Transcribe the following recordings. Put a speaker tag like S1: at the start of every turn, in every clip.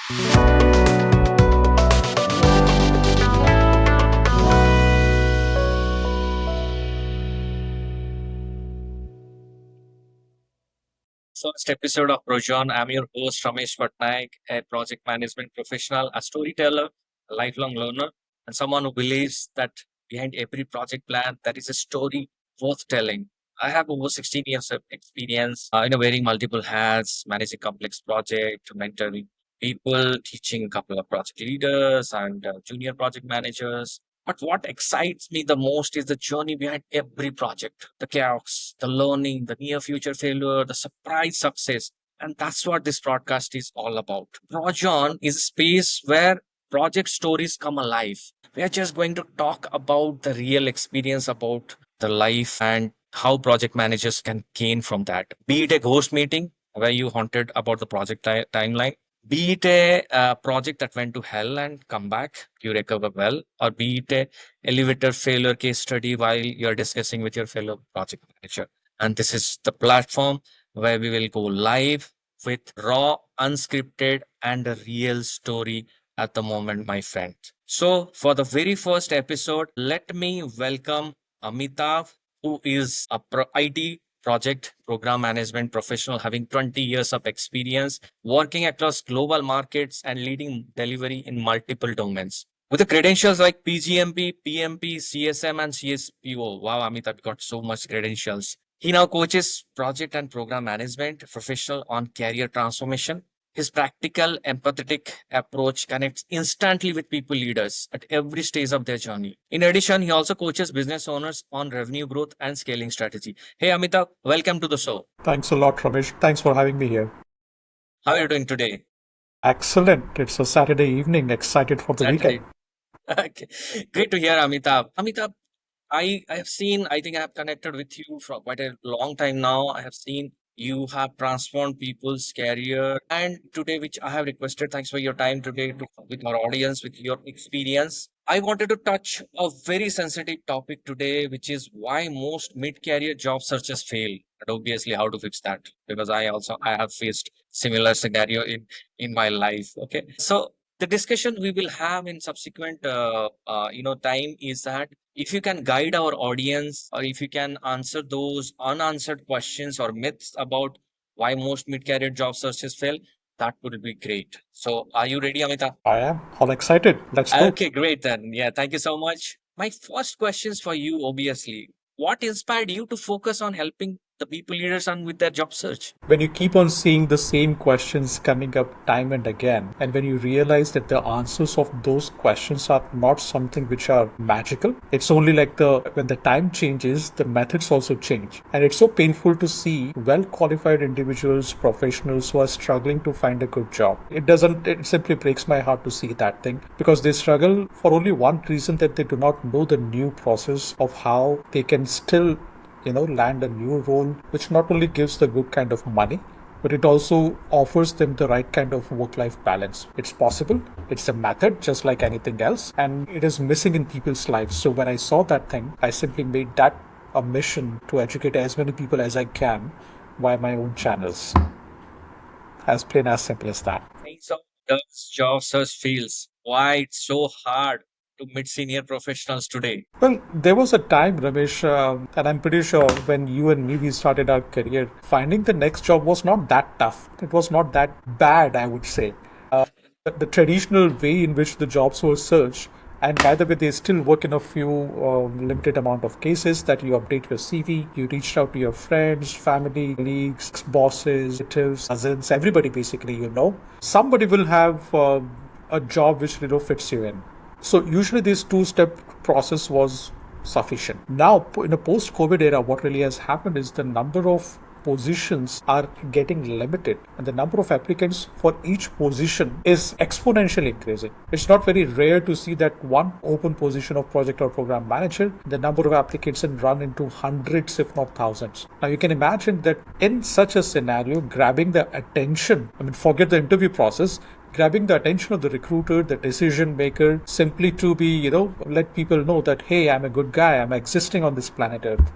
S1: First episode of Projon. I'm your host, Ramesh Patnaik, a project management professional, a storyteller, a lifelong learner, and someone who believes that behind every project plan, there is a story worth telling. I have over 16 years of experience, wearing multiple hats, managing complex projects, mentoring people, teaching a couple of project leaders and junior project managers. But what excites me the most is the journey behind every project, the chaos, the learning, the near future failure, the surprise success. And that's what this broadcast is all about. Projon is a space where project stories come alive. We are just going to talk about the real experience about the life and how project managers can gain from that. Be it a ghost meeting where you haunted about the project timeline, be it a project that went to hell and come back, you recover well, or be it a elevator failure case study while you're discussing with your fellow project manager. And this is the platform where we will go live with raw, unscripted, and a real story at the moment, my friend. So, for the very first episode, let me welcome Amitav, who is a IT project program management professional having 20 years of experience working across global markets and leading delivery in multiple domains. With the credentials like PGMP, PMP, CSM, and CSPO. Wow, Amitabh got so much credentials. He now coaches project and program management professional on career transformation. His practical, empathetic approach connects instantly with people leaders at every stage of their journey. In addition, he also coaches business owners on revenue growth and scaling strategy. Hey, Amitabh, welcome to the show.
S2: Thanks a lot, Ramesh. Thanks for having me here.
S1: How are you doing today?
S2: Excellent. It's a Saturday evening. Excited for the weekend.
S1: Saturday. Okay. Great to hear, Amitabh. Amitabh, I have seen, I think I have connected with you for quite a long time now. I have seen you have transformed people's career. And today, which I have requested, thanks for your time today with our audience, with your experience. I wanted to touch a very sensitive topic today, which is why most mid-career job searches fail. And obviously, how to fix that? Because I have faced similar scenario in my life. Okay. So the discussion we will have in subsequent time is that if you can guide our audience or if you can answer those unanswered questions or myths about why most mid-career job searches fail, that would be great. So are you ready, Amita?
S2: I am all excited. Let's go.
S1: Okay, great then. Yeah, thank you so much. My first questions for you, obviously, what inspired you to focus on helping the people leaders on with their job search?
S2: When you keep on seeing the same questions coming up time and again, and when you realize that the answers of those questions are not something which are magical, it's only like when the time changes, the methods also change. And it's so painful to see well qualified individuals, professionals who are struggling to find a good job. It simply breaks my heart to see that thing because they struggle for only one reason, that they do not know the new process of how they can still land a new role, which not only gives the good kind of money, but it also offers them the right kind of work-life balance. It's possible. It's a method just like anything else, and it is missing in people's lives. So when I saw that thing, I simply made that a mission to educate as many people as I can via my own channels. As plain as simple as that.
S1: So does job search feels why it's so hard to meet senior professionals today?
S2: Well, there was a time, Ramesh, and I'm pretty sure when you and me we started our career, finding the next job was not that tough. It was not that bad, I would say. The traditional way in which the jobs were searched, and by the way, they still work in a few limited amount of cases, that you update your CV, you reached out to your friends, family, colleagues, bosses, relatives, cousins, everybody basically. Somebody will have a job which fits you in. So usually this two-step process was sufficient. Now, in a post-COVID era, what really has happened is the number of positions are getting limited, and the number of applicants for each position is exponentially increasing. It's not very rare to see that one open position of project or program manager, the number of applicants can run into hundreds, if not thousands. Now you can imagine that in such a scenario, grabbing the attention, forget the interview process, grabbing the attention of the recruiter, the decision maker, simply to be, let people know that, hey, I'm a good guy, I'm existing on this planet Earth.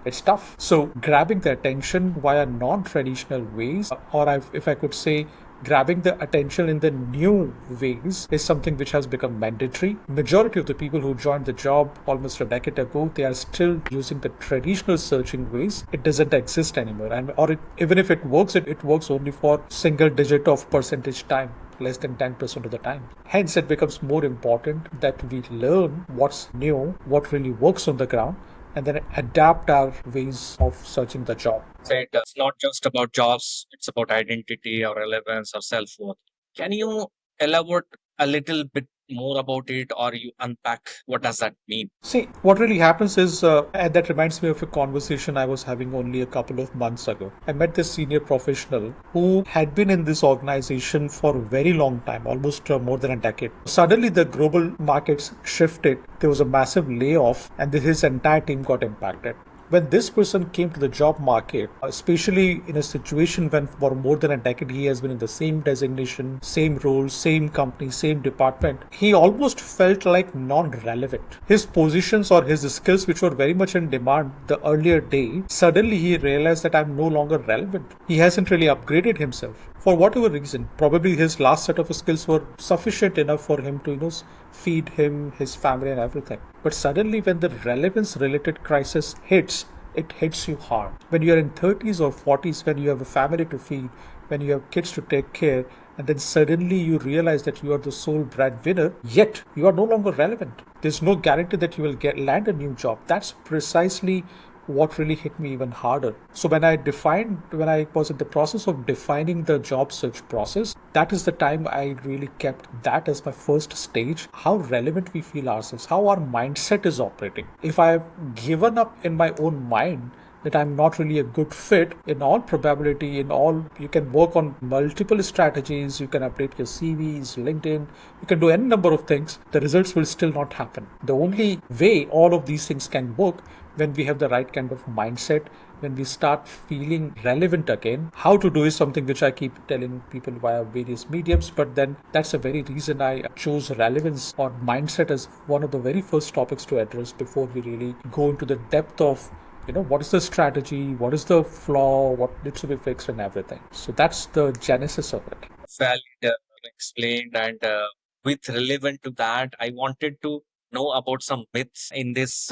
S2: It's tough. So grabbing the attention via non-traditional ways, or if I could say Grabbing the attention in the new ways is something which has become mandatory. Majority of the people who joined the job almost a decade ago, they are still using the traditional searching ways. It doesn't exist anymore, and even if it works, it works only for single digit of percentage time, less than 10% of the time. Hence, it becomes more important that we learn what's new, what really works on the ground, and then adapt our ways of searching the job.
S1: Said it's not just about jobs, it's about identity or relevance or self worth. Can you elaborate a little bit more about it, or you unpack what does that mean?
S2: See, what really happens is, and that reminds me of a conversation I was having only a couple of months ago. I met this senior professional who had been in this organization for a very long time, almost more than a decade. Suddenly, the global markets shifted. There was a massive layoff, and his entire team got impacted. When this person came to the job market, especially in a situation when for more than a decade he has been in the same designation, same role, same company, same department, he almost felt like non-relevant. His positions or his skills, which were very much in demand the earlier day, suddenly he realized that I'm no longer relevant. He hasn't really upgraded himself. For whatever reason, probably his last set of skills were sufficient enough for him to, feed him, his family, and everything. But suddenly, when the relevance related crisis hits, it hits you hard. When you are in 30s or 40s, when you have a family to feed, when you have kids to take care, and then suddenly you realize that you are the sole breadwinner, yet you are no longer relevant. There's no guarantee that you will land a new job. That's precisely what really hit me even harder. So when I was in the process of defining the job search process, that is the time I really kept that as my first stage. How relevant we feel ourselves, how our mindset is operating. If I've given up in my own mind that I'm not really a good fit, in all probability, you can work on multiple strategies, you can update your CVs, LinkedIn, you can do any number of things, the results will still not happen. The only way all of these things can work when we have the right kind of mindset, when we start feeling relevant again. How to do is something which I keep telling people via various mediums, but then that's the very reason I chose relevance or mindset as one of the very first topics to address before we really go into the depth of what is the strategy, what is the flaw, what needs to be fixed, and everything. So that's the genesis of it.
S1: Valid explained, and with relevant to that, I wanted to know about some myths in this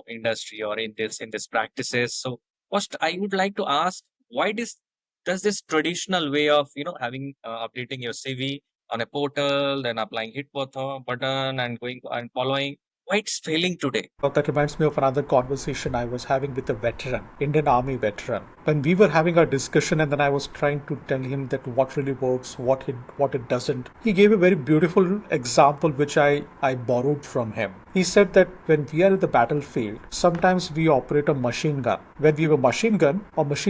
S1: industry or in this practices. So first, I would like to ask, why does this traditional way of having updating your CV on a portal, then applying hit button and going and following, why it's failing today?
S2: That reminds me of another conversation I was having with a veteran, Indian Army veteran. When we were having a discussion, and then I was trying to tell him that what really works, what it doesn't. He gave a very beautiful example which I borrowed from him. He said that when we are in the battlefield, sometimes we operate a machine gun. When we have a machine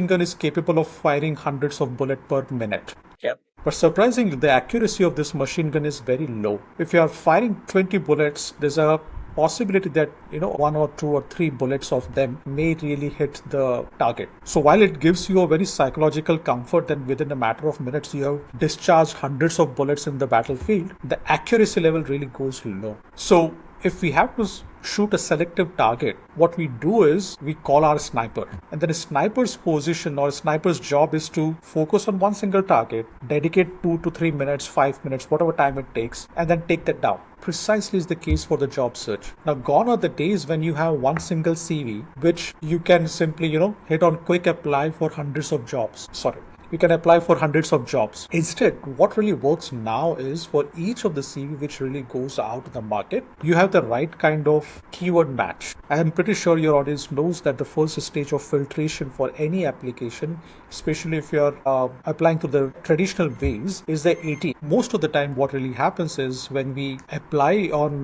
S2: gun is capable of firing hundreds of bullets per minute.
S1: Yep.
S2: But surprisingly, the accuracy of this machine gun is very low. If you are firing 20 bullets, there's a possibility that one or two or three bullets of them may really hit the target. So while it gives you a very psychological comfort that within a matter of minutes you have discharged hundreds of bullets in the battlefield, the accuracy level really goes low. So if we have to shoot a selective target, what we do is we call our sniper. And then a sniper's position or a sniper's job is to focus on one single target, dedicate 2 to 3 minutes, 5 minutes, whatever time it takes, and then take that down. Precisely is the case for the job search. Now, gone are the days when you have one single CV, which you can simply, hit on quick apply for hundreds of jobs. You can apply for hundreds of jobs. Instead, what really works now is for each of the CV which really goes out to the market, you have the right kind of keyword match. I am pretty sure your audience knows that the first stage of filtration for any application, especially if you're applying to the traditional ways, is the AT. Most of the time, what really happens is when we apply on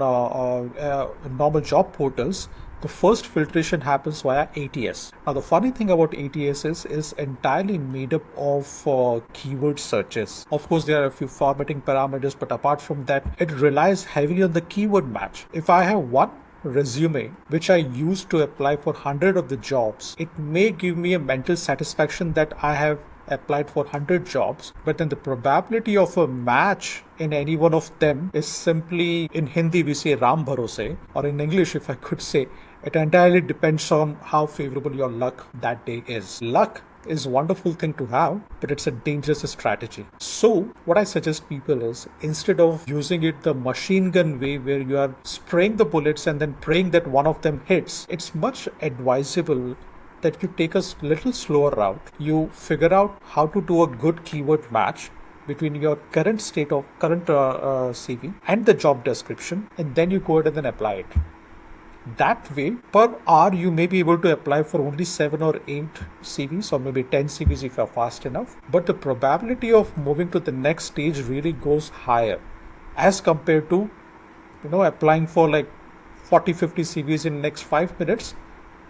S2: normal job portals, the first filtration happens via ATS. Now, the funny thing about ATS is entirely made up of keyword searches. Of course, there are a few formatting parameters, but apart from that, it relies heavily on the keyword match. If I have one resume which I use to apply for 100 of the jobs, it may give me a mental satisfaction that I have applied for 100 jobs, but then the probability of a match in any one of them is simply, in Hindi we say Ram Bharose, or in English if I could say, it entirely depends on how favorable your luck that day is. Luck is a wonderful thing to have, but it's a dangerous strategy. So what I suggest people is, instead of using it the machine gun way where you are spraying the bullets and then praying that one of them hits, it's much advisable that you take a little slower route. You figure out how to do a good keyword match between your current state of current CV and the job description, and then you go ahead and then apply it. That way, per hour, you may be able to apply for only 7 or 8 CVs, or maybe 10 CVs if you're fast enough. But the probability of moving to the next stage really goes higher as compared to, applying for like 40-50 CVs in next 5 minutes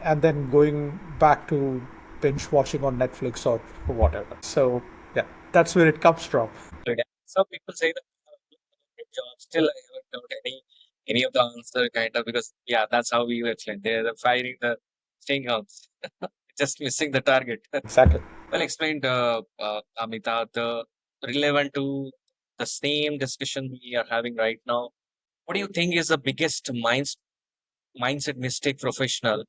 S2: and then going back to binge watching on Netflix or whatever. So yeah, that's where it comes from.
S1: So, yeah, some people say that job. Still, I haven't got any of the answer kind of, because yeah, that's how we explain. They're firing the string outs, just missing the target.
S2: Exactly.
S1: Well explained, Amita. The relevant to the same discussion we are having right now. What do you think is the biggest mindset mistake professional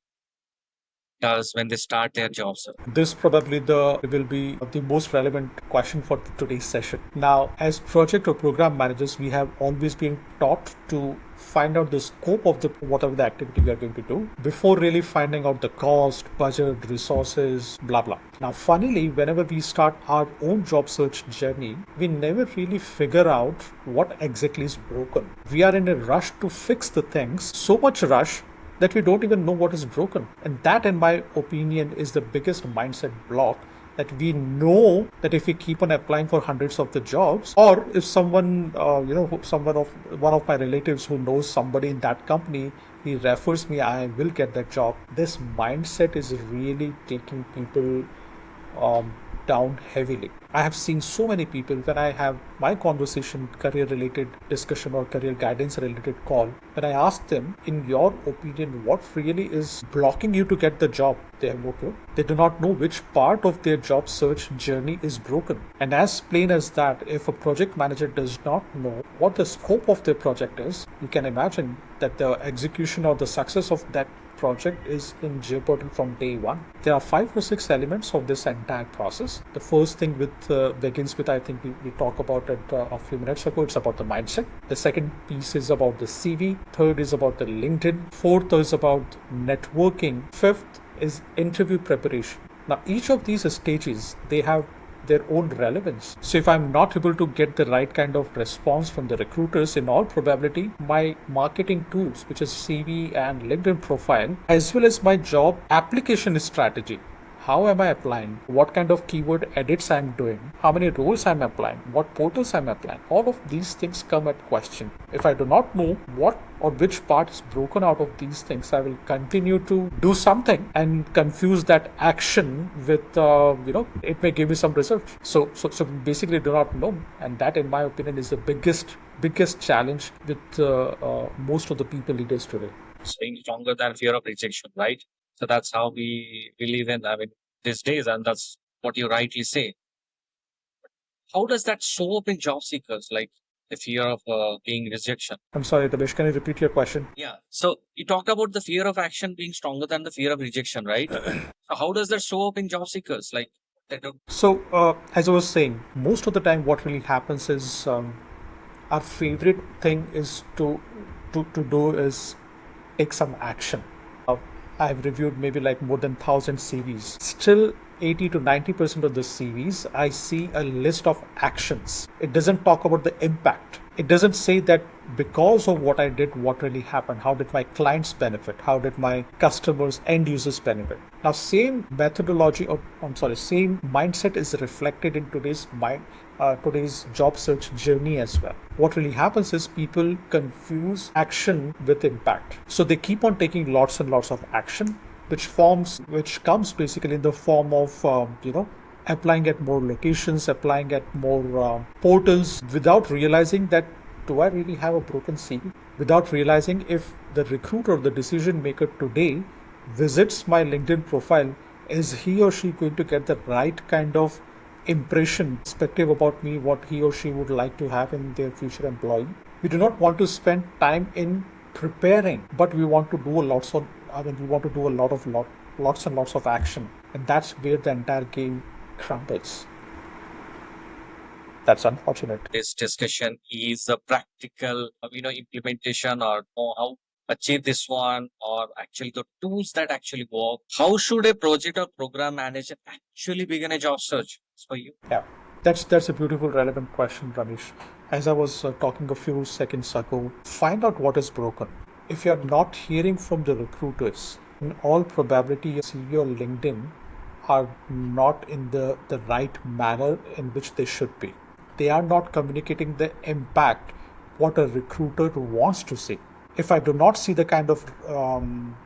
S1: does when they start their jobs?
S2: This probably the will be the most relevant question for today's session. Now, as project or program managers, we have always been taught to find out the scope of the whatever the activity we are going to do before really finding out the cost, budget, resources, blah blah. Now, funnily, whenever we start our own job search journey, we never really figure out what exactly is broken. We are in a rush to fix the things, so much rush that we don't even know what is broken. And that, in my opinion, is the biggest mindset block, that we know that if we keep on applying for hundreds of the jobs, or if someone, one of my relatives who knows somebody in that company, he refers me, I will get that job. This mindset is really taking people down heavily. I have seen so many people when I have my conversation, career related discussion or career guidance related call, when I ask them, in your opinion, what really is blocking you to get the job? They have no clue. They do not know which part of their job search journey is broken. And as plain as that, if a project manager does not know what the scope of their project is, you can imagine that the execution or the success of that project is in jeopardy from day one. There are 5 or 6 elements of this entire process. The first thing begins with, I think we talked about it a few minutes ago. It's about the mindset. The second piece is about the CV. Third is about the LinkedIn. Fourth is about networking. Fifth is interview preparation. Now, each of these stages, they have their own relevance. So if I'm not able to get the right kind of response from the recruiters, in all probability, my marketing tools, which is CV and LinkedIn profile, as well as my job application strategy, how am I applying, what kind of keyword edits I'm doing, how many roles I'm applying, what portals I'm applying, all of these things come at question. If I do not know what or which part is broken out of these things, I will continue to do something and confuse that action with, it may give me some result. So basically do not know. And that, in my opinion, is the biggest challenge with most of the people leaders today.
S1: Staying stronger than fear of rejection, right? So that's how we live in, I mean, these days, and that's what you rightly say. How does that show up in job seekers, like the fear of being rejection?
S2: I'm sorry, Ramesh, can you repeat your question?
S1: Yeah. So you talked about the fear of action being stronger than the fear of rejection, right? So how does that show up in job seekers? Like, they don't.
S2: So, as I was saying, most of the time, what really happens is our favorite thing is to do is take some action. I've reviewed maybe like more than 1,000 CVs. Still, 80 to 90% of the CVs, I see a list of actions. It doesn't talk about the impact. It doesn't say that because of what I did, what really happened. How did my clients benefit? How did my customers, end users benefit? Now, same methodology, or same mindset is reflected in today's job search journey as well. What really happens is people confuse action with impact. So they keep on taking lots and lots of action, which comes basically in the form of applying at more locations, applying at more portals, without realizing that, do I really have a broken CV? Without realizing if the recruiter or the decision maker today visits my LinkedIn profile, is he or she going to get the right kind of impression, perspective about me, what he or she would like to have in their future employee? We do not want to spend time in preparing, but we want to do lots and lots of action. And that's where the entire game crumbles. That's unfortunate.
S1: This discussion is a practical, implementation or know how achieve this one or actually the tools that actually work. How should a project or program manager actually begin a job search for you?
S2: Yeah, that's a beautiful, relevant question, Ramesh. As I was talking a few seconds ago, find out what is broken. If you're not hearing from the recruiters, in all probability, your CV or LinkedIn are not in the right manner in which they should be. They are not communicating the impact what a recruiter wants to see. If I do not see the kind of I'm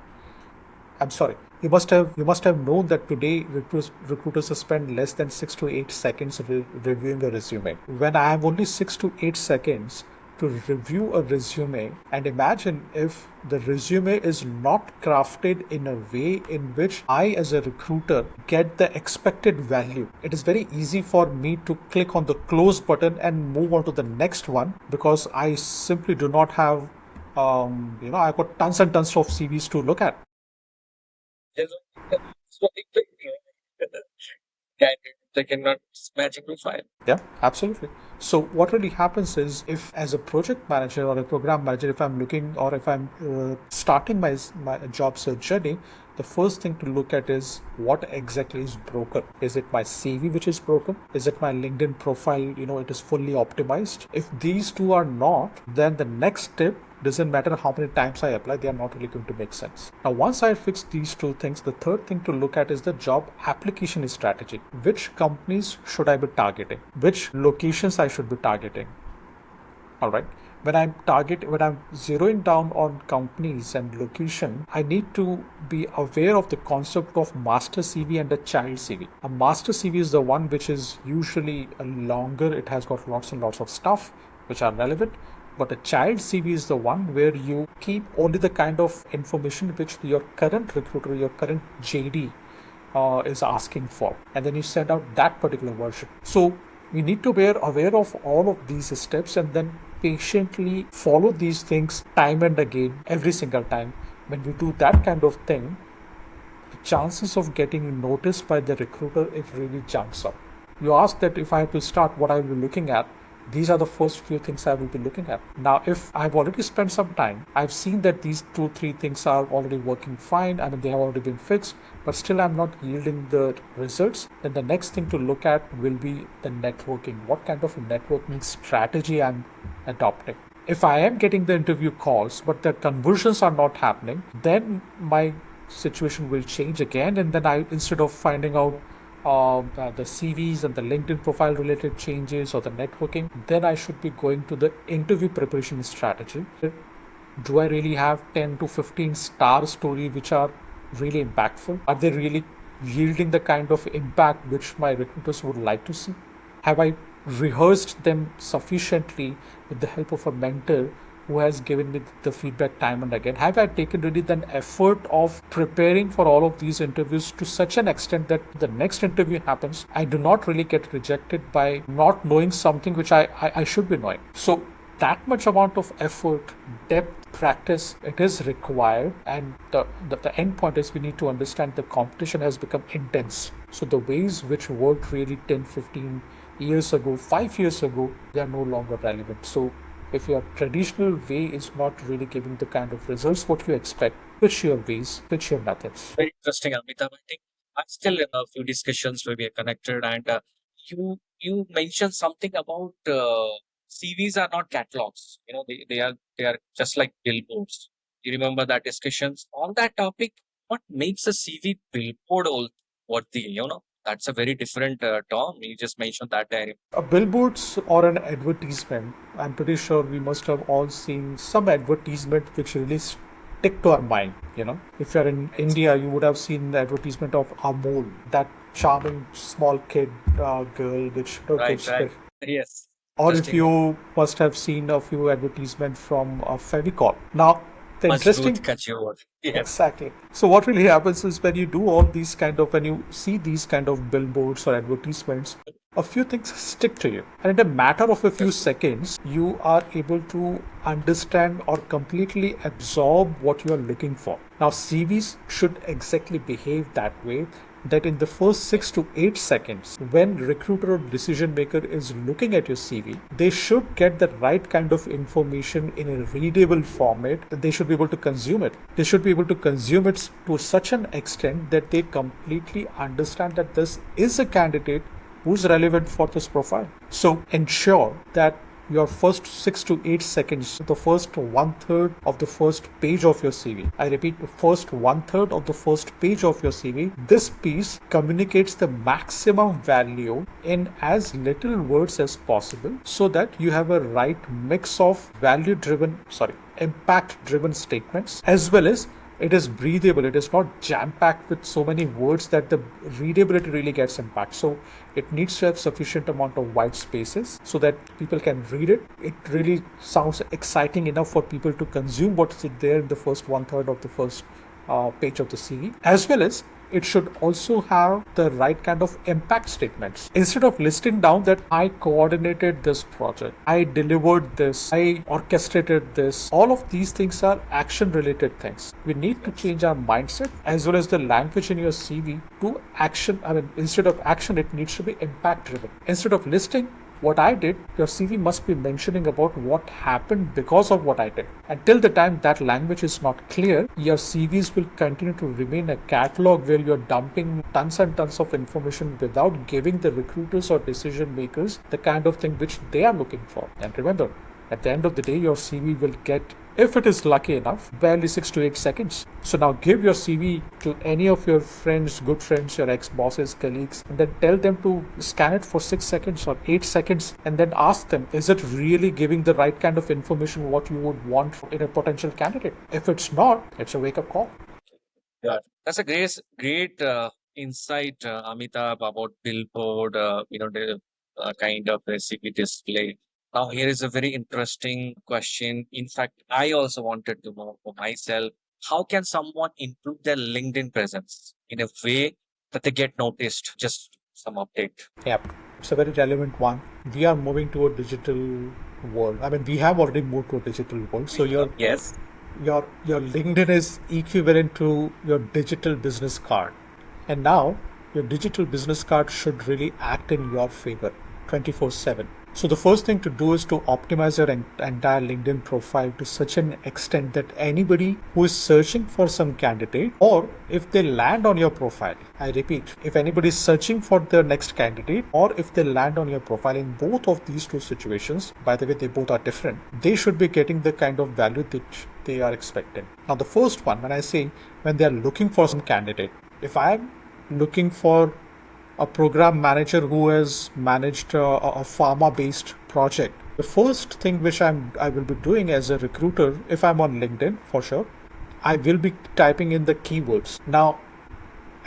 S2: sorry. You must have known that today recruiters spend less than 6 to 8 seconds reviewing a resume. When I have only 6 to 8 seconds to review a resume, and imagine if the resume is not crafted in a way in which I, as a recruiter, get the expected value. It is very easy for me to click on the close button and move on to the next one because I simply do not have I've got tons and tons of CVs to look at.
S1: Yes, that's what it is. Can they cannot magic profile.
S2: Yeah, absolutely. So what really happens is, if as a project manager or a program manager, if I'm looking or if I'm starting my job search journey, the first thing to look at is what exactly is broken. Is it my CV which is broken? Is it my LinkedIn profile? It is fully optimized. If these two are not, then the next step doesn't matter how many times I apply, they are not really going to make sense. Now, once I fix these two things, the third thing to look at is the job application strategy. Which companies should I be targeting? Which locations I should be targeting? All right. When I'm zeroing down on companies and location, I need to be aware of the concept of master CV and a child CV. A master CV is the one which is usually longer. It has got lots and lots of stuff which are relevant. But a child CV is the one where you keep only the kind of information which your current recruiter, your current JD is asking for, and then you send out that particular version. So we need to be aware of all of these steps and then patiently follow these things time and again every single time. When we do that kind of thing, the chances of getting noticed by the recruiter, it really jumps up. You ask that if I have to start, what I will be looking at. These are the first few things I will be looking at. Now, if I've already spent some time, I've seen that these 2, 3 things are already working fine. I mean, they have already been fixed, but still I'm not yielding the results. Then the next thing to look at will be the networking. What kind of networking strategy I'm adopting. If I am getting the interview calls, but the conversions are not happening, then my situation will change again. And then I, instead of finding out the CVs and the LinkedIn profile related changes or the networking, then I should be going to the interview preparation strategy. Do I really have 10 to 15 star story which are really impactful? Are they really yielding the kind of impact which my recruiters would like to see? Have I rehearsed them sufficiently with the help of a mentor who has given me the feedback time and again? Have I taken really the effort of preparing for all of these interviews to such an extent that the next interview happens, I do not really get rejected by not knowing something which I should be knowing? So that much amount of effort, depth, practice, it is required. And the end point is we need to understand the competition has become intense. So the ways which worked really 10, 15 years ago, 5 years ago, they are no longer relevant. So if your traditional way is not really giving the kind of results what you expect, switch your ways, switch your methods.
S1: Very interesting, Amitabh. I think I'm still in a few discussions where we are connected, and you mentioned something about CVs are not catalogs. They are just like billboards. You remember that discussions on that topic? What makes a CV billboard worthy? That's a very different term. You just mentioned that.
S2: A billboards or an advertisement, I'm pretty sure we must have all seen some advertisement which really stick to our mind. If you're in India, you would have seen the advertisement of Amul, that charming small kid girl which
S1: Right,
S2: gets
S1: right.
S2: fed.
S1: Yes,
S2: Or if
S1: interesting one.
S2: you must have seen a few advertisements from Fevicol. Now, the
S1: Mazboot
S2: interesting
S1: kachyor. Yes,
S2: exactly. So what really happens is when you do all these kind of, when you see these kind of billboards or advertisements, a few things stick to you. And in a matter of a few
S1: interesting.
S2: seconds, you are able to understand or completely absorb what you are looking for. Now, CVs should exactly behave that way. that in the first 6 to 8 seconds, when recruiter or decision maker is looking at your CV, they should get the right kind of information in a readable format that they should be able to consume it. They should be able to consume it to such an extent that they completely understand that this is a candidate who's relevant for this profile. So ensure that your first 6 to 8 seconds, the first one third of the first page of your CV. I repeat, the first one third of the first page of your CV. This piece communicates the maximum value in as little words as possible so that you have a right mix of impact driven statements as well as it is breathable. It is not jam packed with so many words that the readability really gets impacted. So it needs to have sufficient amount of white spaces so that people can read it. It really sounds exciting enough for people to consume what's there in the first one third of the first page of the CV, as well as it should also have the right kind of impact statements. Instead of listing down that I coordinated this project, I delivered this, I orchestrated this, all of these things are action related things. We need to change our mindset as well as the language in your CV to action. I mean, instead of action, it needs to be impact driven. Instead of listing what I did, your CV must be mentioning about what happened because of what I did. Until the time that language is not clear, your CVs will continue to remain a catalog where you're dumping tons and tons of information without giving the recruiters or decision makers the kind of thing which they are looking for. And remember, at the end of the day, your CV will get, if it is lucky enough, barely 6 to 8 seconds. So now give your CV to any of your friends, good friends, your ex-bosses, colleagues, and then tell them to scan it for 6 seconds or 8 seconds and then ask them, is it really giving the right kind of information what you would want in a potential candidate? If it's not, it's a wake-up call.
S1: Yeah, that's a great insight, Amitabh, about billboard. The kind of recipe display. Now, here is a very interesting question. In fact, I also wanted to know for myself, how can someone improve their LinkedIn presence in a way that they get noticed? Just some update.
S2: Yep, it's a very relevant one. We are moving to a digital world. I mean, we have already moved to a digital world. So
S1: Yes.
S2: your LinkedIn is equivalent to your digital business card. And now your digital business card should really act in your favor 24/7. So the first thing to do is to optimize your entire LinkedIn profile to such an extent that anybody who is searching for some candidate, or if they land on your profile, I repeat, if anybody is searching for their next candidate, or if they land on your profile, in both of these two situations, by the way, they both are different, they should be getting the kind of value that they are expecting. Now, the first one, when I say when they are looking for some candidate, if I'm looking for a program manager who has managed a pharma-based project, the first thing which I will be doing as a recruiter, if I'm on LinkedIn for sure, I will be typing in the keywords. Now,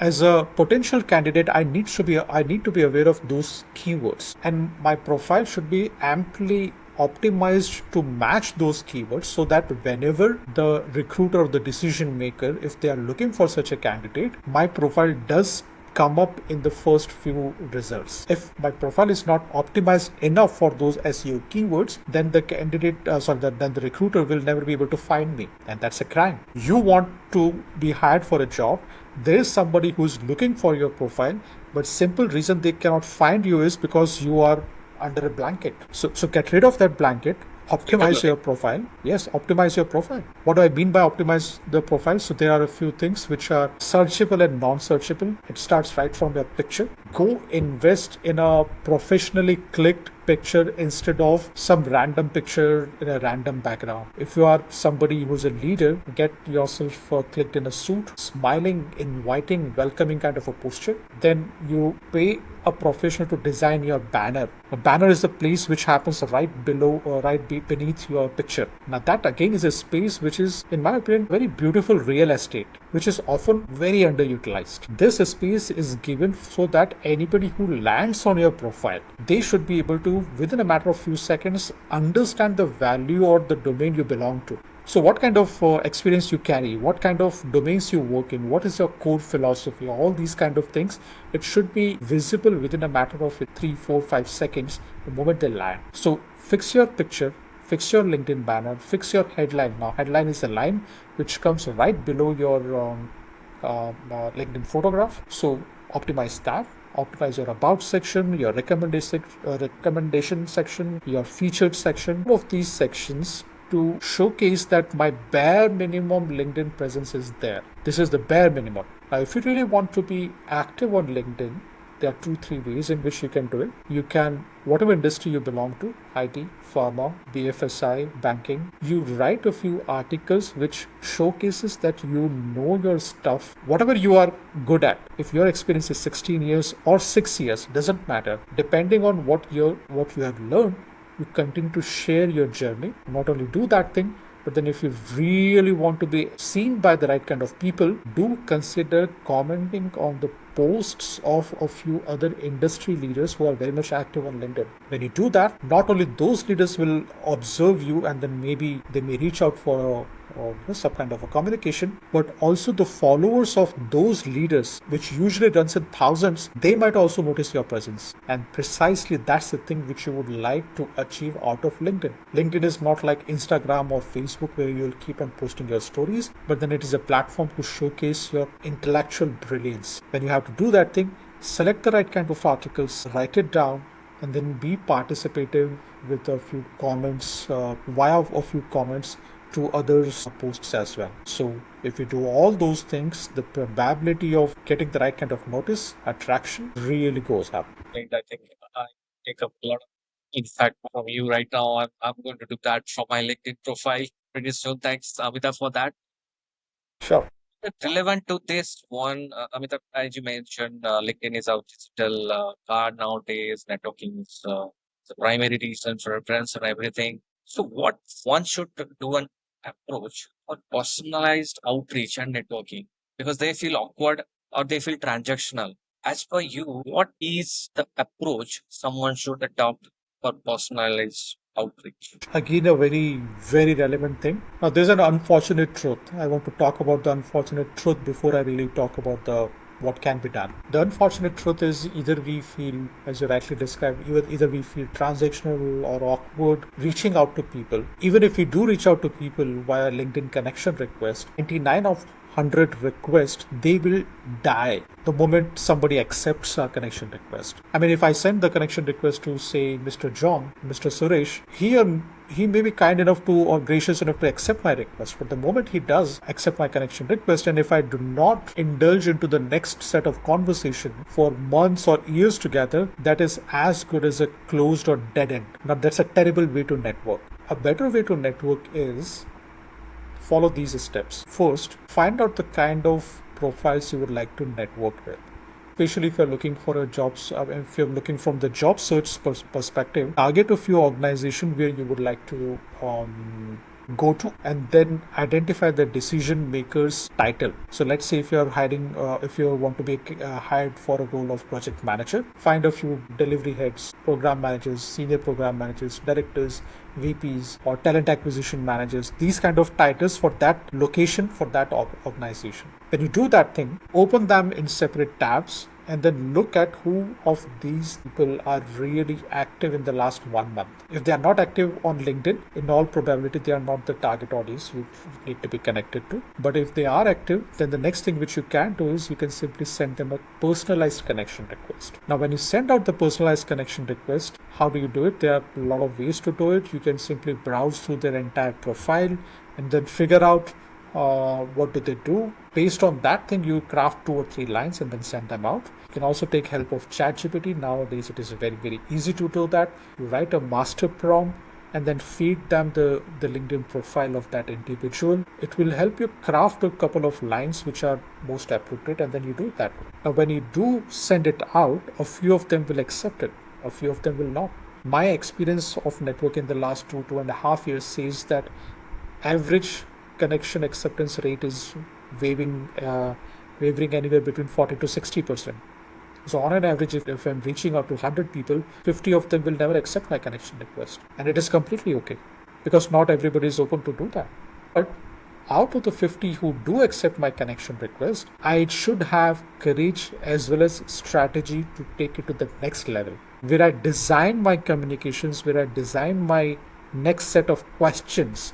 S2: as a potential candidate, I need to be aware of those keywords, and my profile should be amply optimized to match those keywords so that whenever the recruiter or the decision maker, if they are looking for such a candidate, my profile does come up in the first few results. If my profile is not optimized enough for those SEO keywords, then the then the recruiter will never be able to find me, and that's a crime. You want to be hired for a job. There is somebody who's looking for your profile, but simple reason they cannot find you is because you are under a blanket. So get rid of that blanket. Optimize your profile. Yes, optimize your profile. What do I mean by optimize the profile? So there are a few things which are searchable and non-searchable. It starts right from your picture. Go invest in a professionally clicked picture instead of some random picture in a random background. If you are somebody who's a leader, get yourself clicked in a suit, smiling, inviting, welcoming kind of a posture. Then you pay a professional to design your banner. A banner is the place which happens right below or beneath your picture. Now that again is a space which is, in my opinion, very beautiful real estate, which is often very underutilized. This space is given so that anybody who lands on your profile, they should be able to, within a matter of few seconds, understand the value or the domain you belong to. So what kind of experience you carry, what kind of domains you work in, what is your core philosophy, all these kind of things, it should be visible within a matter of 3, 4, 5 seconds the moment they land. So fix your picture, fix your LinkedIn banner, fix your headline. Now headline is a line which comes right below your LinkedIn photograph. So optimize that. Optimize your about section, your recommendation section, your featured section, all of these sections to showcase that my bare minimum LinkedIn presence is there. This is the bare minimum. Now, if you really want to be active on LinkedIn, there are two, three ways in which you can do it. You can, whatever industry you belong to, IT, pharma, BFSI, banking, you write a few articles which showcases that you know your stuff, whatever you are good at. If your experience is 16 years or 6 years, doesn't matter. Depending on what you have learned, you continue to share your journey. Not only do that thing, but then if you really want to be seen by the right kind of people, do consider commenting on the posts of a few other industry leaders who are very much active on LinkedIn. When you do that, not only those leaders will observe you and then maybe they may reach out for or some kind of a communication, but also the followers of those leaders, which usually runs in thousands, they might also notice your presence. And precisely that's the thing which you would like to achieve out of LinkedIn. LinkedIn is not like Instagram or Facebook where you'll keep on posting your stories, but then it is a platform to showcase your intellectual brilliance. When you have to do that thing, select the right kind of articles, write it down, and then be participative with a few comments, via a few comments to others' posts as well. So if you do all those things, the probability of getting the right kind of notice, attraction really goes up.
S1: Right, I think I take up a lot of insight from you right now. I'm going to do that from my LinkedIn profile pretty soon. Thanks, Amita, for that.
S2: Sure.
S1: Relevant to this one, Amitabh, as you mentioned, LinkedIn is our digital card nowadays. Networking is the primary reason for reference and everything. So, what one should do an approach for personalized outreach and networking because they feel awkward or they feel transactional. As per you, what is the approach someone should adopt for personalized outreach?
S2: Again, a very, very relevant thing. Now, there's an unfortunate truth. I want to talk about the unfortunate truth before I really talk about the what can be done. The unfortunate truth is either we feel, as you rightly described, either we feel transactional or awkward reaching out to people. Even if we do reach out to people via LinkedIn connection request, 99 of 100 requests, they will die the moment somebody accepts our connection request. I mean, if I send the connection request to, say, Mr. John, Mr. Suresh, he may be kind enough to or gracious enough to accept my request. But the moment he does accept my connection request, and if I do not indulge into the next set of conversation for months or years together, that is as good as a closed or dead end. Now, that's a terrible way to network. A better way to network is follow these steps. First, find out the kind of profiles you would like to network with. Especially if you're looking for a job, if you're looking from the job search perspective, target a few organizations where you would like to go to, and then identify the decision maker's title. So let's say if you're hiring, if you want to be hired for a role of project manager, find a few delivery heads, program managers, senior program managers, directors, VPs, or talent acquisition managers, these kind of titles for that location, for that organization. When you do that thing, open them in separate tabs and then look at who of these people are really active in the last 1 month. If they are not active on LinkedIn, in all probability, they are not the target audience you need to be connected to. But if they are active, then the next thing which you can do is you can simply send them a personalized connection request. Now, when you send out the personalized connection request, how do you do it? There are a lot of ways to do it. You can simply browse through their entire profile and then figure out what do they do. Based on that thing, you craft 2 or 3 lines and then send them out. You can also take help of ChatGPT. Nowadays, it is very, very easy to do that. You write a master prompt and then feed them the LinkedIn profile of that individual. It will help you craft a couple of lines which are most appropriate, and then you do that. Now, when you do send it out, a few of them will accept it, a few of them will not. My experience of network in the last 2.5 years says that average connection acceptance rate is wavering anywhere between 40 to 60%. So on an average, if I'm reaching out to 100 people, 50 of them will never accept my connection request. And it is completely okay because not everybody is open to do that. But out of the 50 who do accept my connection request, I should have courage as well as strategy to take it to the next level, where I design my communications, where I design my next set of questions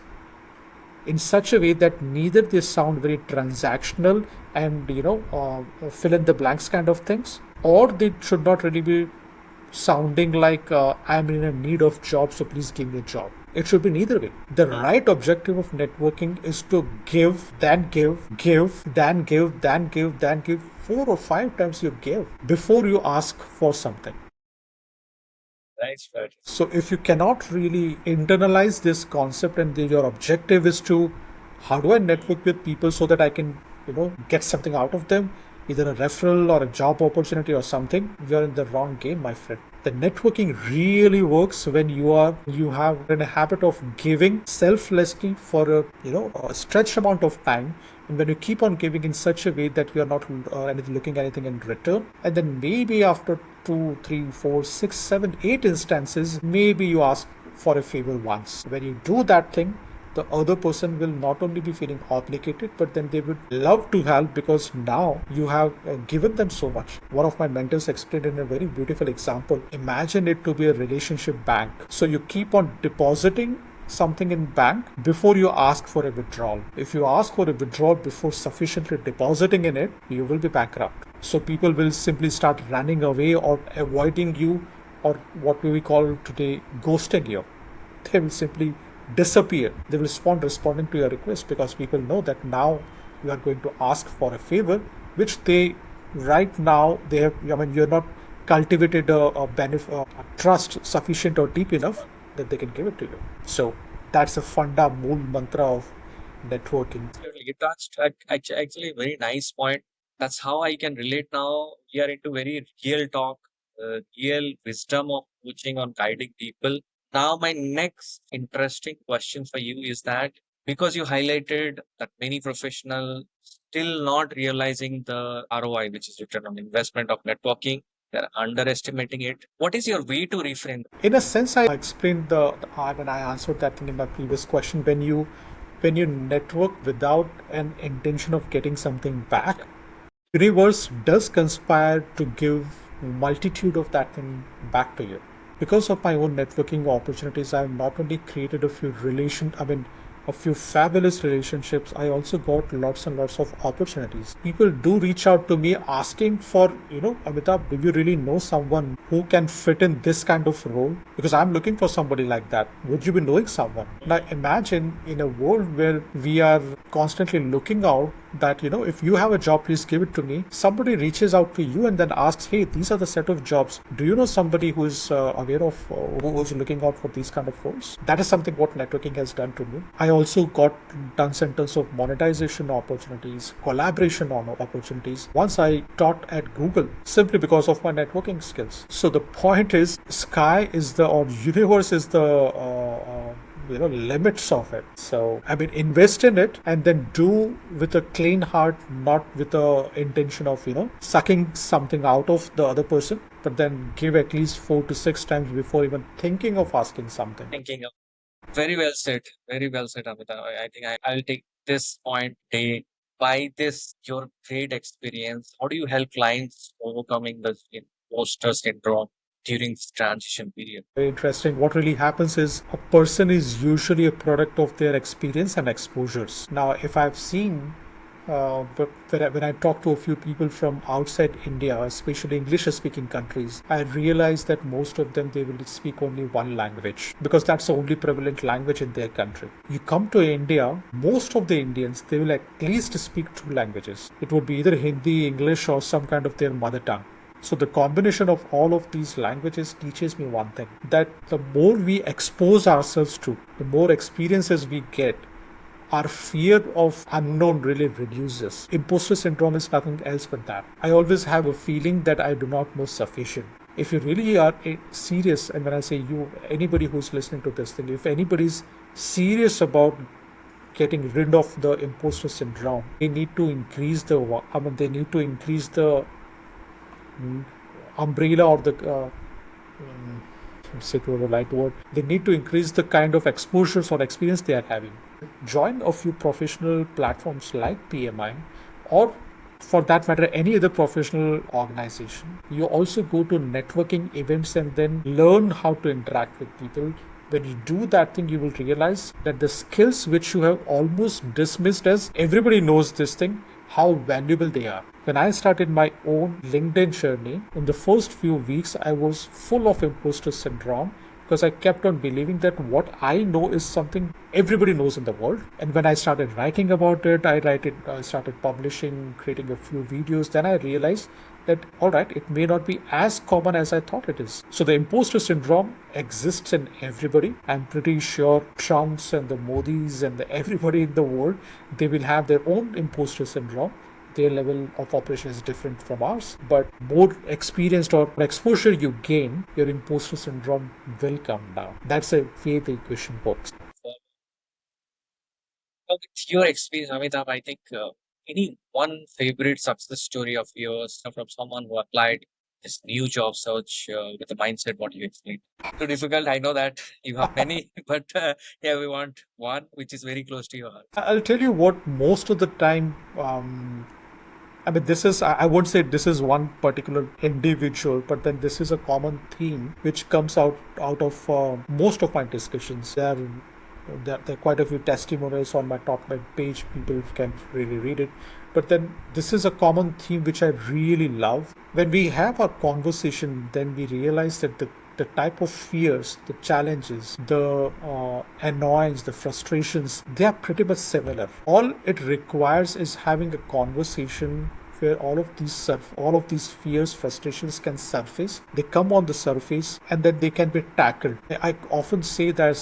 S2: in such a way that neither they sound very transactional and fill in the blanks kind of things, or they should not really be sounding like I'm in a need of job, so please give me a job. It should be neither way. The right objective of networking is to give, then give, then give, then give, then give. 4 or 5 times you give before you ask for something.
S1: Nice, fair.
S2: So if you cannot really internalize this concept and your objective is to how do I network with people so that I can, get something out of them, either a referral or a job opportunity or something, you're in the wrong game, my friend. The networking really works when you have in a habit of giving selflessly for a stretched amount of time, and when you keep on giving in such a way that you are not looking at anything in return, and then maybe after 2, 3, 4, 6, 7, 8 instances, maybe you ask for a favor once. When you do that thing, the other person will not only be feeling obligated, but then they would love to help because now you have given them so much. One of my mentors explained in a very beautiful example. Imagine it to be a relationship bank. So you keep on depositing something in bank before you ask for a withdrawal. If you ask for a withdrawal before sufficiently depositing in it, you will be bankrupt. So people will simply start running away or avoiding you, or what we call today ghosting you. They will simply disappear. They will responding to your request because people know that now you are going to ask for a favor, which they right now they have. I mean, you're not cultivated a benefit, a trust sufficient or deep enough that they can give it to you. So that's a funda mool mantra of networking.
S1: Absolutely. You touched actually a very nice point. That's how I can relate now. We are into very real talk, real wisdom of coaching on guiding people. Now, my next interesting question for you is that because you highlighted that many professionals still not realizing the ROI, which is return on investment of networking, they're underestimating it. What is your way to reframe?
S2: In a sense, I explained the art and I answered that thing in my previous question. When you network without an intention of getting something back, universe does conspire to give multitude of that thing back to you. Because of my own networking opportunities, I've not only created a few fabulous relationships, I also got lots and lots of opportunities. People do reach out to me asking for, Amitabh, do you really know someone who can fit in this kind of role? Because I'm looking for somebody like that. Would you be knowing someone? Now imagine in a world where we are constantly looking out that, if you have a job, please give it to me. Somebody reaches out to you and then asks, hey, these are the set of jobs. Do you know somebody who is aware of, who's looking out for these kind of roles? That is something what networking has done to me. I also got tons and tons of monetization opportunities, collaboration opportunities once I taught at Google simply because of my networking skills. So the point is, sky is or universe is the limits of it. So I mean, invest in it and then do with a clean heart, not with the intention of sucking something out of the other person, but then give at least 4 to 6 times before even thinking of asking something.
S1: Thinking of very well said. Very well said, Amita. I think I'll take this point. Day by this your great experience. How do you help clients overcoming the imposter syndrome during this transition period?
S2: Very interesting. What really happens is a person is usually a product of their experience and exposures. Now, if I've seen, but when I talk to a few people from outside India, especially English-speaking countries, I realize that most of them they will speak only one language because that's the only prevalent language in their country. You come to India, most of the Indians they will at least speak two languages. It would be either Hindi, English, or some kind of their mother tongue. So the combination of all of these languages teaches me one thing, that the more we expose ourselves to, the more experiences we get, our fear of unknown really reduces. Imposter syndrome is nothing else but that. I always have a feeling that I do not know sufficient. If you really are serious, and when I say you, anybody who's listening to this thing, if anybody's serious about getting rid of the imposter syndrome, they need to increase the umbrella or the say to the right word, they need to increase the kind of exposures or experience they are having. Join a few professional platforms like PMI, or for that matter any other professional organization. You also go to networking events and then learn how to interact with people, When you do that thing, you will realize that the skills which you have almost dismissed as everybody knows this thing, how valuable they are. When I started my own LinkedIn journey, in the first few weeks, I was full of imposter syndrome because I kept on believing that what I know is something everybody knows in the world. And when I started writing about it, I started publishing, creating a few videos. Then I realized that all right, it may not be as common as I thought it is. So the imposter syndrome exists in everybody. I'm pretty sure Trumps and the Modis and everybody in the world, they will have their own imposter syndrome. Their level of operation is different from ours, but more experienced or exposure you gain, your imposter syndrome will come down. That's a way the equation works.
S1: With your experience, Amitabh, I think any one favorite success story of yours from someone who applied this new job search with the mindset what you explained. Too difficult. I know that you have many, but yeah, we want one which is very close to your heart.
S2: I'll tell you what, most of the time, I mean, this is, I won't say this is one particular individual, but then this is a common theme which comes out of most of my discussions. There are quite a few testimonials on my top web page. People can really read it. But then this is a common theme which I really love. When we have our conversation, then we realize that the type of fears, the challenges, the annoyance, the frustrations, they are pretty much similar. All it requires is having a conversation where all of these fears, frustrations can surface. They come on the surface and then they can be tackled. I often say that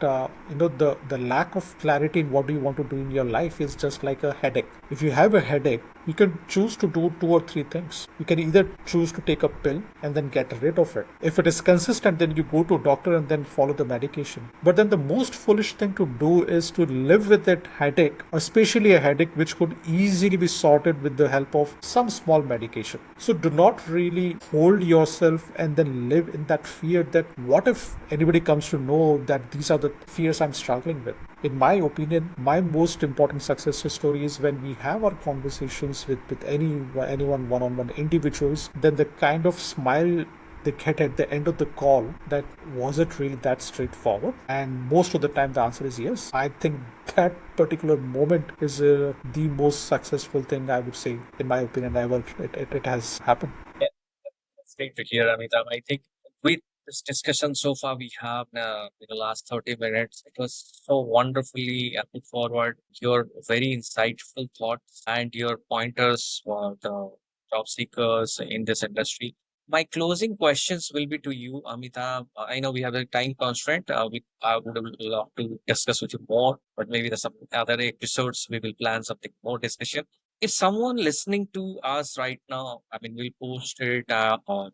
S2: the lack of clarity in what do you want to do in your life is just like a headache. If you have a headache, you can choose to do two or three things. You can either choose to take a pill and then get rid of it. If it is consistent, then you go to a doctor and then follow the medication. But then the most foolish thing to do is to live with that headache, especially a headache which could easily be sorted with the help of some small medication. So do not really hold yourself and then live in that fear that what if anybody comes to know that these are the fears I'm struggling with. In my opinion, my most important success story is when we have our conversations with anyone one-on-one individuals, then the kind of smile they get at the end of the call, that was it really that straightforward? And most of the time the answer is yes. I think that particular moment is the most successful thing, I would say, in my opinion, ever it has happened.
S1: Yeah, that's great to hear, Amitabh. I think with this discussion so far we have in the last 30 minutes, it was so wonderfully put forward your very insightful thoughts and your pointers for the job seekers in this industry. My closing questions will be to you, Amitabh. I know we have a time constraint. I would love to discuss with you more, but maybe there's some other episodes we will plan something more discussion. If someone listening to us right now, I mean, we'll post it on,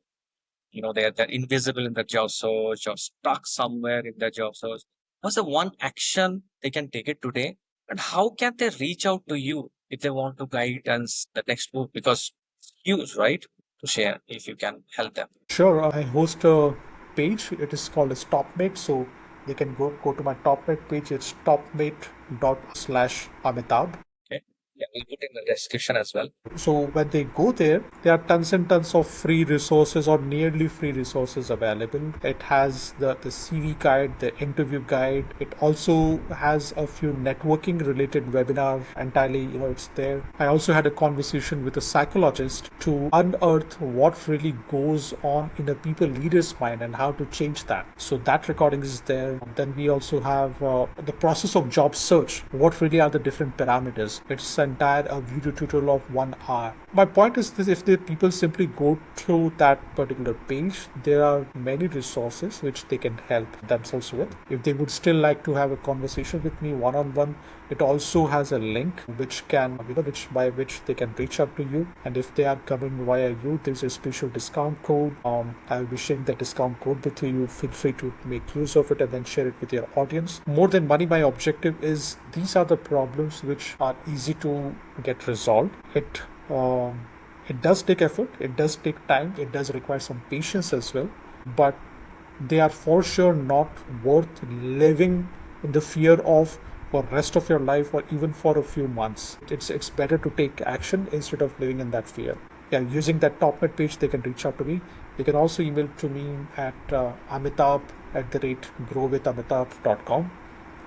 S1: they're invisible in the job search or stuck somewhere in their job search. What's the one action they can take it today? And how can they reach out to you if they want to guidance the next move? Because it's huge, right? To share if you can help them.
S2: Sure, I host a page. It is called as Topmate. So they can go to my Topmate page. It's topmate.slash Amitabh.
S1: Okay. Yeah, we'll put in the description as well.
S2: So when they go there are tons and tons of free resources or nearly free resources available. It has the CV guide, the interview guide. It also has a few networking related webinars entirely, it's there. I also had a conversation with a psychologist to unearth what really goes on in a people leader's mind and how to change that. So that recording is there. Then we also have the process of job search. What really are the different parameters? It's entire a video tutorial of 1 hour. My point is this: if the people simply go through that particular page, there are many resources which they can help themselves with. If they would still like to have a conversation with me one-on-one, it also has a link which can, which by which they can reach out to you. And if they are coming via you, there's a special discount code. I'll be sharing the discount code with you. Feel free to make use of it and then share it with your audience. More than money, my objective is these are the problems which are easy to get resolved. It does take effort. It does take time. It does require some patience as well. But they are for sure not worth living in the fear of for rest of your life or even for a few months. It's better to take action instead of living in that fear. Yeah, using that Topnet page, they can reach out to me. They can also email to me at Amitabh growwithamitav.com.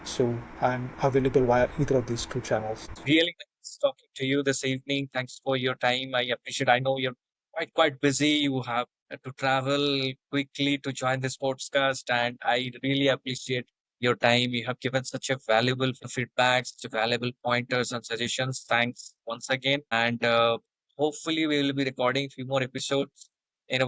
S2: So I'm available via either of these two channels.
S1: Really nice talking to you this evening. Thanks for your time. I appreciate. I know you're quite busy. You have to travel quickly to join this podcast, and I really appreciate your time. You have given such a valuable feedback, such a valuable pointers and suggestions. Thanks once again, and hopefully we will be recording a few more episodes.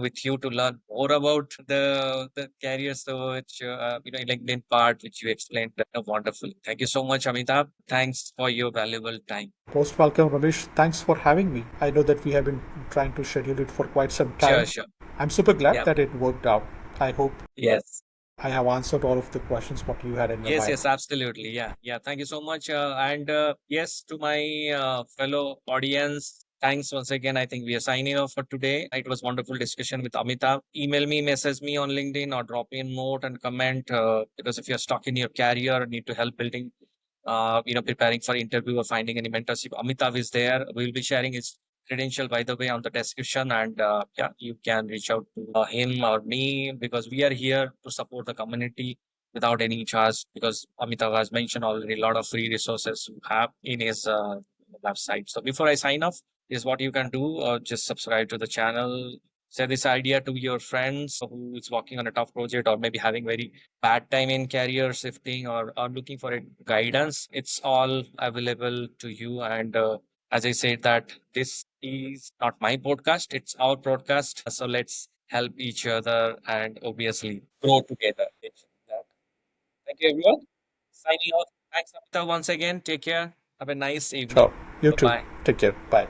S1: With you to learn more about the career search, LinkedIn part, which you explained wonderfully. Thank you so much, Amitabh. Thanks for your valuable time.
S2: Most welcome, Ramesh. Thanks for having me. I know that we have been trying to schedule it for quite some
S1: Sure,
S2: time.
S1: sure.
S2: I'm super glad
S1: Yeah.
S2: that it worked out. I hope
S1: Yes.
S2: I have answered all of the questions what you had in your
S1: Yes,
S2: mind.
S1: yes, absolutely. Yeah, yeah. Thank you so much. And yes, to my fellow audience, thanks once again. I think we are signing off for today. It was wonderful discussion with Amitabh. Email me, message me on LinkedIn, or drop me a note and comment. Because if you're stuck in your career, need to help building, preparing for interview or finding any mentorship, Amitav is there. We'll be sharing his credential, by the way, on the description, and yeah, you can reach out to him or me because we are here to support the community without any charge because Amitav has mentioned already a lot of free resources you have in his website. So before I sign off, is what you can do. Just subscribe to the channel. Share this idea to your friends who is working on a tough project or maybe having very bad time in career shifting or looking for a guidance. It's all available to you. And as I said, that this is not my podcast; it's our podcast. So let's help each other and obviously grow together. Thank you, everyone. Signing off. Thanks, Amita, once again. Take care. Have a nice evening.
S2: Sure. You
S1: Bye
S2: too.
S1: bye.
S2: Take care. Bye.